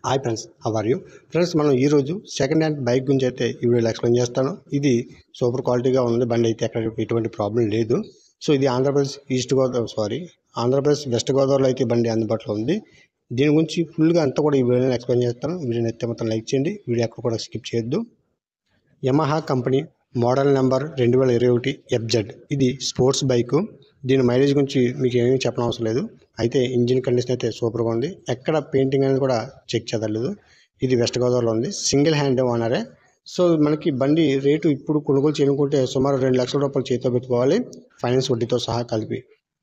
Hi friends, how are you friends? మనం ఈరోజు second hand bike గురించి అయితే ఈ వీడియోలో ఎక్స్ప్లెయిన్ చేస్తాను. ఇది సూపర్ క్వాలిటీగా ఉంది. బండి అయితే ఎక్కడ ఎటువంటి ప్రాబ్లం లేదు. సో ఇది ఆంధ్రప్రదేశ్ వెస్ట్ గోదావరిలో అయితే బండి అందుబాటులో ఉంది. దీని గురించి ఫుల్గా అంతా కూడా ఈ వీడియోలో ఎక్స్ప్లెయిన్ చేస్తాను. వీడియోని అయితే మొత్తం లైక్ చేయండి. వీడియో ఎక్కడ కూడా స్కిప్ చేయొద్దు. Yamaha company model number 2021 FZ. ఇది స్పోర్ట్స్ బైకు. దీని మైలేజ్ గురించి మీకు ఏమీ చెప్పడం అవసరం లేదు. అయితే ఇంజిన్ కండిషన్ అయితే సూపర్గా ఉంది. ఎక్కడ పెయింటింగ్ అనేది కూడా చెక్ చేయలేదు. ఇది వెస్ట్ గోదావరిలో ఉంది. Single hand ఓనరే. సో మనకి బండి రేటు ఇప్పుడు కొనుగోలు చేయాలనుకుంటే సుమారు 2 లక్షల రూపాయలు చేతితో పెట్టుకోవాలి, ఫైనాన్స్ వడ్డీతో సహా కలిపి.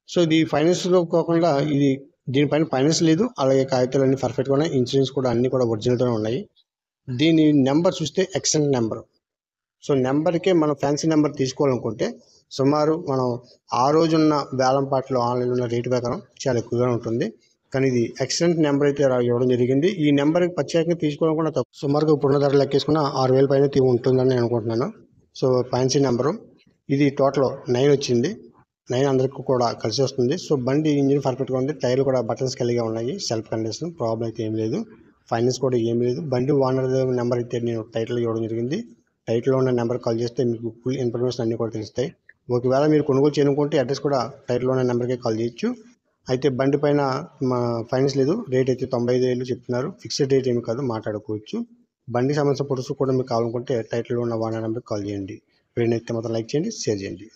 సో ఇది ఫైనాన్స్లో కాకుండా దీనిపైన ఫైనాన్స్ లేదు. అలాగే కాగితాలు అన్ని పర్ఫెక్ట్గా ఉన్నాయి. ఇన్సూరెన్స్ కూడా అన్ని కూడా ఒరిజినల్తోనే ఉన్నాయి. దీని నెంబర్ చూస్తే ఎక్సెంట్ నెంబర్. సో నెంబర్కే మనం ఫ్యాన్సీ నెంబర్ తీసుకోవాలనుకుంటే సుమారు మనం ఆ రోజున్న వేలంపాట్లో ఆన్లైన్లో ఉన్న రేటు ప్రకారం చాలా ఎక్కువగా ఉంటుంది. కానీ ఇది ఎక్సలెంట్ నెంబర్ అయితే ఇవ్వడం జరిగింది. ఈ నెంబర్కి ప్రత్యేకంగా తీసుకోవాలనుకున్న సుమారుగా ఇప్పుడున్న ధర లెక్కేసుకున్న 6,000 పైన ఉంటుందని నేను అనుకుంటున్నాను. సో ఫ్యాన్సీ నెంబరు ఇది టోటల్ 9 వచ్చింది. 9 అందరికీ కూడా కలిసి వస్తుంది. సో బండి ఇంజిన్ పర్ఫెక్ట్గా ఉంది. టైర్లు కూడా బటన్స్ కలిగా ఉన్నాయి. సెల్ఫ్ కండిషన్ ప్రాబ్లం అయితే ఏం లేదు. ఫైనాన్స్ కూడా ఏం లేదు. బండి ఓనర్ నెంబర్ అయితే నేను టైటిల్ ఇవ్వడం జరిగింది. టైటిల్లో ఉన్న నెంబర్ కాల్ చేస్తే మీకు ఫుల్ ఇన్ఫర్మేషన్ అన్నీ కూడా తెలుస్తాయి. ఒకవేళ మీరు కొనుగోలు చేయాలనుకుంటే అడ్రస్ కూడా టైటిల్లో ఉన్న నెంబర్కే కాల్ చేయొచ్చు. అయితే బండి పైన ఫైనాన్స్ లేదు. రేట్ అయితే 95,000 చెప్తున్నారు. ఫిక్స్డ్ రేట్ ఏమి కాదు, మాట్లాడుకోవచ్చు. బండికి సంబంధించిన ఫోటోస్ కూడా మీకు కావాలనుకుంటే టైటిల్లో ఉన్న ఓనర్ నెంబర్కి కాల్ చేయండి. వీడియోని అయితే మొత్తం లైక్ చేయండి, షేర్ చేయండి.